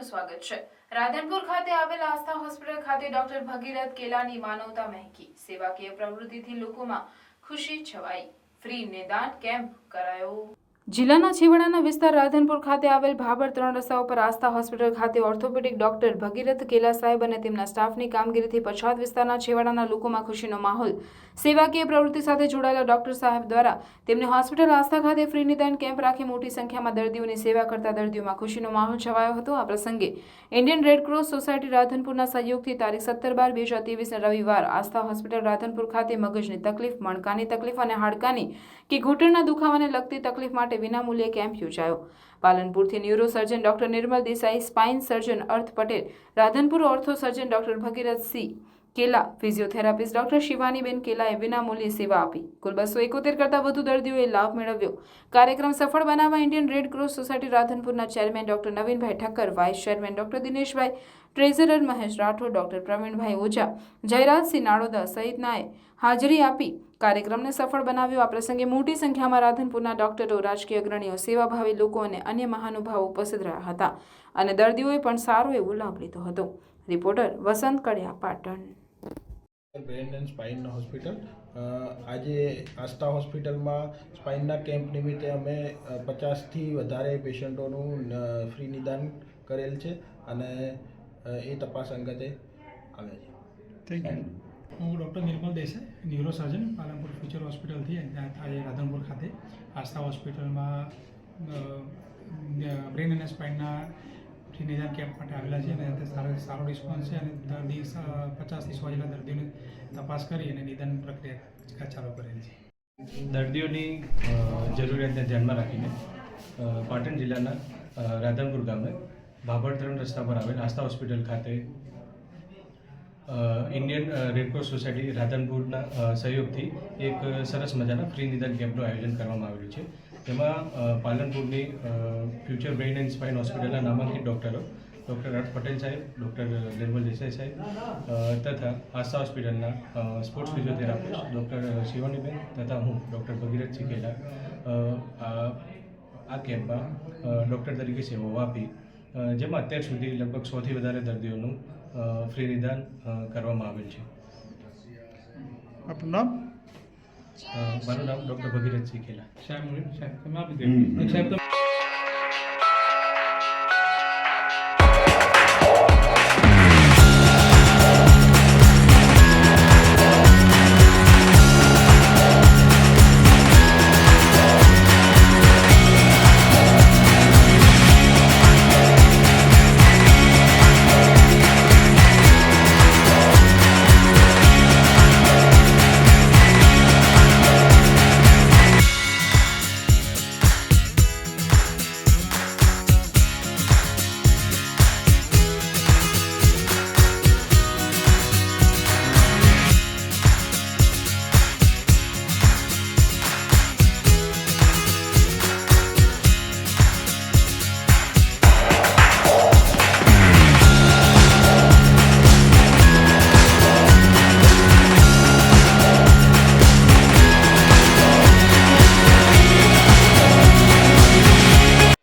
આપનું સ્વાગત છે। રાધનપુર ખાતે આવેલ આસ્થા હોસ્પિટલ ખાતે ડોક્ટર ભગીરથ કેલાની માનવતા મહેકી સેવાકીય પ્રવૃત્તિથી લોકોમાં ખુશી છવાઈ। ફ્રી નિદાન કેમ્પ કરાયો। જિલ્લાના છેવાડાના વિસ્તાર રાધનપુર ખાતે આવેલ ભાભર 3 રસ્તા ઉપર આસ્થા હોસ્પિટલ ખાતે ઓર્થોપેડિક ડોક્ટર ભગીરથ કેલા સાહેબ અને તેમના સ્ટાફની કામગીરીથી પછાત વિસ્તારના છેવાડાના લોકોમાં ખુશીનો માહોલ। સેવાકીય પ્રવૃત્તિ સાથે જોડાયેલા ડોક્ટર સાહેબ દ્વારા તેમની હોસ્પિટલ આસ્થા ખાતે ફ્રી નિદાન કેમ્પ રાખી મોટી સંખ્યામાં દર્દીઓની સેવા કરતા દર્દીઓમાં ખુશીનો માહોલ છવાયો હતો। આ પ્રસંગે ઇન્ડિયન રેડ ક્રોસ સોસાયટી રાધનપુરના સહયોગથી તારીખ 17/12/2023 રવિવાર આસ્થા હોસ્પિટલ રાધનપુર ખાતે મગજની તકલીફ, મણકાની તકલીફ અને હાડકાની કે ઘૂંટણના દુખાવાને લગતી તકલીફ માટે વિનામૂલ્યે કેમ્પ યોજાયો। પાલનપુરથી neuro surgeon doctor Nirmal Desai, spine surgeon Arth Patel, Radhanpur ortho surgeon doctor Bhagirath Singh Kela, physiotherapist doctor શિવાનીબેન કેલાએ વિનામૂલ્યે સેવા આપી। કુલ 271 કરતાં વધુ દર્દીઓએ લાભ મેળવ્યો। કાર્યક્રમ સફળ બનાવવા ઇન્ડિયન રેડ ક્રોસ સોસાયટી રાધનપુરના chairman doctor Navinbhai Thakkar, vice chairman doctor Dineshbhai, treasurer Mahesh Rathod, doctor Pravinbhai Ojha, Jayrajsinh Nadoda સહિતનાએ હાજરી આપી કાર્યક્રમને સફળ બનાવ્યો। આ પ્રસંગે મોટી સંખ્યામાં રાધનપુરના ડોક્ટરો, રાજકીય અગ્રણીઓ, સેવાભાવી લોકો અને અન્ય મહાનુભાવો ઉપસ્થિત રહ્યા હતા અને દર્દીઓએ પણ સારો એવો લાભ લીધો હતો। રિપોર્ટર વસંત કડિયા, Patan. Brain and spine hospital આજે આસ્થા હોસ્પિટલમાં સ્પાઇનના કેમ્પ નિમિત્તે અમે 50થી વધારે પેશન્ટોનું ફ્રી નિદાન કરેલ છે અને એ તપાસ અંગતે આવે છે। Thank you. હું doctor Nirmal Desai, neuro surgeon, Palanpur future હોસ્પિટલથી આજે રાધનપુર ખાતે આસ્થા હોસ્પિટલમાં બ્રેન અને સ્પાઇનના ફ્રી નિદાન કેમ્પ માટે આવેલા છે અને સારો રિસ્પોન્સ છે અને દર્દી 50થી 100 જેટલા દર્દીઓની તપાસ કરી અને નિદાન પ્રક્રિયા ચાલુ કરેલી છે। દર્દીઓની જરૂરિયાતને ધ્યાનમાં રાખીને પાટણ જિલ્લાના રાધનપુર ગામે ભાભર 3 રસ્તા પર આવેલ આસ્થા હોસ્પિટલ ખાતે ઇન્ડિયન રેડક્રોસ સોસાયટી રાધનપુરના સહયોગથી એક સરસ મજાના ફ્રી નિદાન કેમ્પનું આયોજન કરવામાં આવેલું છે। તેમાં પાલનપુરની ફ્યુચર બ્રેઇન એન્ડ સ્પાઇન હોસ્પિટલના નામાંકિત ડૉક્ટરો ડૉક્ટર હર્ષ પટેલ સાહેબ, ડૉક્ટર નિર્મલ દેસાઈ સાહેબ તથા આસ્થા હોસ્પિટલના સ્પોર્ટ્સ ફિઝિયોથેરાપિસ્ટ ડૉક્ટર શિવાનીબેન તથા હું ડૉક્ટર ભગીરથ સિંહ કેલા આ કેમ્પમાં ડૉક્ટર તરીકે સેવાઓ આપી, જેમાં અત્યાર સુધી લગભગ 100થી વધારે દર્દીઓનું ફ્રી નિદાન કરવામાં આવેલ છે। આપનું નામ? મારું નામ ડૉક્ટર ભગીરથ સિંહ કેલા। સાહેબ તમે આપી દે સાહેબ।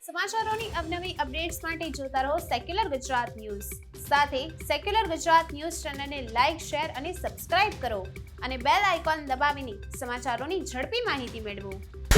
સમાચારોની અવનવી અપડેટ્સ માટે જોતા રહો સેક્યુલર ગુજરાત ન્યૂઝ। સાથે સેક્યુલર ગુજરાત ન્યૂઝ ચેનલને લાઇક, શેર અને સબસ્ક્રાઇબ કરો અને બેલ આઇકોન દબાવીને સમાચારોની ઝડપી માહિતી મેળવો।